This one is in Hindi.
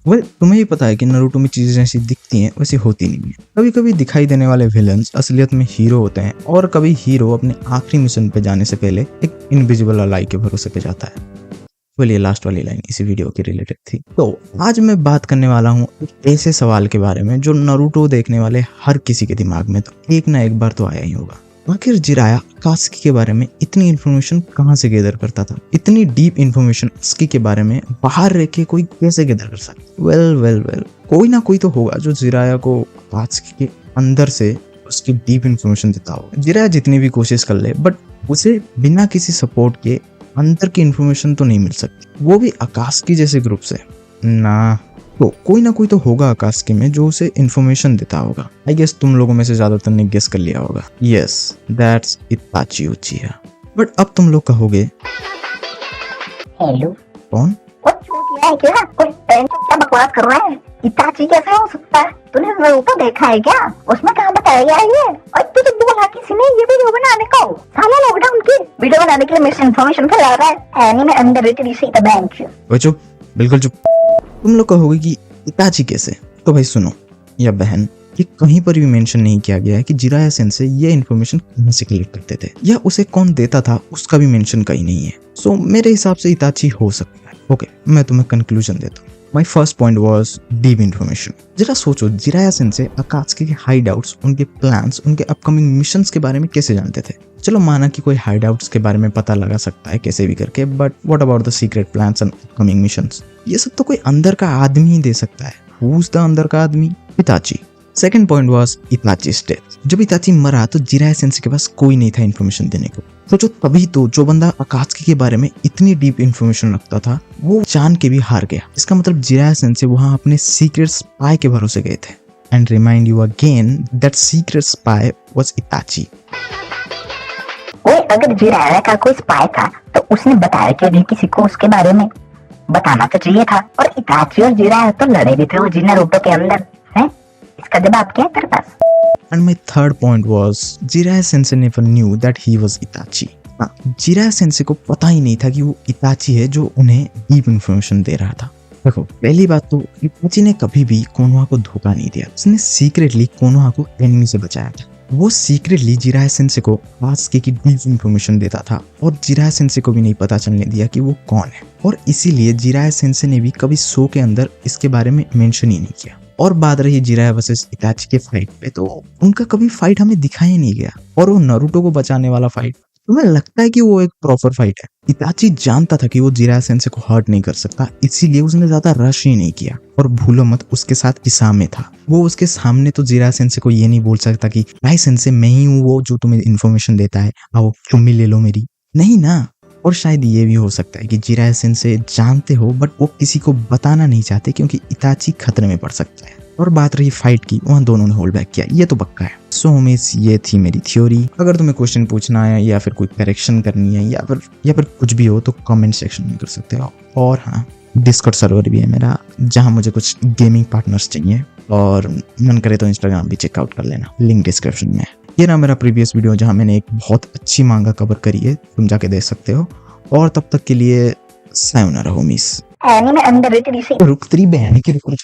तुम्हें भी पता है कि नारुतो में चीजें जैसी दिखती हैं वैसी होती नहीं है। कभी कभी दिखाई देने वाले विलन्स असलियत में हीरो होते हैं और कभी हीरो अपने आखिरी मिशन पे जाने से पहले एक इनविजिबल अलाई के भरोसे पे जाता है। ये लास्ट वाली लाइन इसी वीडियो की रिलेटेड थी। तो आज मैं बात करने वाला हूँ एक ऐसे सवाल के बारे में जो नारुतो देखने वाले हर किसी के दिमाग में तो एक ना एक बार तो आया ही होगा। आखिर जिराया अकात्सुकी के बारे में इतनी इन्फॉर्मेशन कहाँ से गैदर करता था? इतनी डीप इन्फॉर्मेशन अकात्सुकी के बारे में बाहर रह के कोई कैसे गैदर कर सकता? वेल कोई ना कोई तो होगा जो जिराया को अकात्सुकी के अंदर से उसकी डीप इन्फॉर्मेशन देता होगा। जिराया जितनी भी कोशिश कर ले बट उसे बिना किसी सपोर्ट के अंदर की इन्फॉर्मेशन तो नहीं मिल सकती, वो भी अकात्सुकी जैसे ग्रुप से ना। तो कोई ना कोई तो होगा अकात्सुकी में जो उसे इन्फॉर्मेशन देता होगा। आई गेस तुम लोगों में से ज्यादातर ने गेस कर लिया होगा। Yes, that's इताची उचिहा। बट अब तुम लोग कहोगे हेलो, कौन? कुछ छूट है क्या? क्या बकवास कर रहा है? इताची कैसे हो सकता है? तूने नारुतो देखा है क्या? उसमें कहाँ बताया गया है ये? और तुझे बोला किसी ने ये वीडियो बनाने को? साला लॉकडाउन की वीडियो बनाने के लिए मिस इन्फॉर्मेशन फैला रहा है। एनीमे अंडररेटेड इसी द बेंच। वो चुप, बिल्कुल चुप। तुम लोग कहोगे कि इताची कैसे? तो भाई सुनो या बहन, ये कहीं पर भी मेंशन नहीं किया गया है कि जिराया सेंसेई ये इन्फॉर्मेशन कहाँ से कलेक्ट करते थे या उसे कौन देता था, उसका भी मेंशन कहीं नहीं है। सो मेरे हिसाब से इताची हो सकता है। ओके, मैं तुम्हें कंक्लूजन देता हूँ। My first point was deep information. जरा सोचो, जिराया सेंसेई अकात्सुकी के हाइडआउट्स, उनके प्लान्स, उनके अपकमिंग मिशंस के बारे में कैसे जानते थे? चलो माना कि कोई हाइडआउट्स के बारे में पता लगा सकता है कैसे भी करके, but what about the secret plans and upcoming missions? ये सब तो कोई अंदर का आदमी ही दे सकता है। हु इज द अंदर का आदमी? Itachi. Second point was Itachi's death. जब इताची मरा तो जिराया सेंसेई के पास कोई नहीं था इन्फॉर्मेशन देने को। सोचो, तभी तो जो बंदा अकात्सुकी के बारे में इतनी डीप इन्फॉर्मेशन रखता था वो जान के भी हार गया। इसका मतलब जिराया सेंसेई वहां अपने सीक्रेट स्पाई के भरोसे गए थे। And remind you again that secret spy was इताची। कोई अगर जिराया का कोई स्पाई था तो उसने बताया कि नहीं किसी को उसके बारे में बताना तो चाहिए था। और इताची और जिराया तो लड़े भी थे वो नारुतो के अंदर है। इसका जवाब क्या है तेरे पास? And my third point was Jiraiya Sensei never knew that he was इताची। Jiraiya Sensei को पता ही नहीं था कि वो इताची है जो उन्हें डीप इन्फॉर्मेशन दे रहा था। देखो, पहली बात तो इताची ने कभी भी कोनोहा को धोखा नहीं दिया। उसने सीक्रेटली कोनोहा को एनिमी से बचाया था। वो सीक्रेटली जिराया सेंसेई को अकात्सुकी की डीप इन्फॉर्मेशन देता था और जिराया सेंसेई को भी नहीं पता चलने दिया कि वो कौन है। और इसीलिए जिराया सेंसेई ने भी कभी शो के अंदर इसके बारे में मेंशन ही नहीं किया। और बात रही जिराया वर्सेस इताची के फाइट पे, तो उनका कभी फाइट हमें दिखाया नहीं गया। और वो नारुतो को बचाने वाला फाइट, तुम्हें लगता है कि वो एक प्रॉपर फाइट है? इताची जानता था कि वो जिराया सेंसेई को हर्ट नहीं कर सकता, इसीलिए उसने ज्यादा रश ही नहीं किया। और भूलो मत, उसके साथ किसामे था। वो उसके सामने तो जिराया सेंसेई को ये नहीं बोल सकता कि भाई सेंसेई मैं ही हूँ वो जो तुम्हें इन्फॉर्मेशन देता है, आओ चुम्मी ले लो मेरी। नहीं ना। और शायद ये भी हो सकता है कि जिराया सेंसेई जानते हो बट वो किसी को बताना नहीं चाहते क्योंकि इताची खतरे में पड़ सकता है। और बात रही फाइट की, वहाँ दोनों ने होल्ड बैक किया, ये तो पक्का है। सो मिस, ये थी मेरी थ्योरी। अगर तुम्हें क्वेश्चन पूछना है या फिर कोई करेक्शन करनी है या फिर कुछ भी हो तो कमेंट सेक्शन में कर सकते हो। और हाँ, डिस्कॉर्ड सर्वर भी है मेरा जहाँ मुझे कुछ गेमिंग पार्टनर्स चाहिए, और मन करे तो इंस्टाग्राम भी चेकआउट कर लेना, लिंक डिस्क्रिप्शन में है। ये रहा मेरा प्रीवियस वीडियो जहाँ मैंने एक बहुत अच्छी मांगा कवर करी है, तुम जाके देख सकते हो। और तब तक के लिए सायोनारा होमीस। एनीमे अंडररेटेड इसी। रुक तेरी बहन की रुक।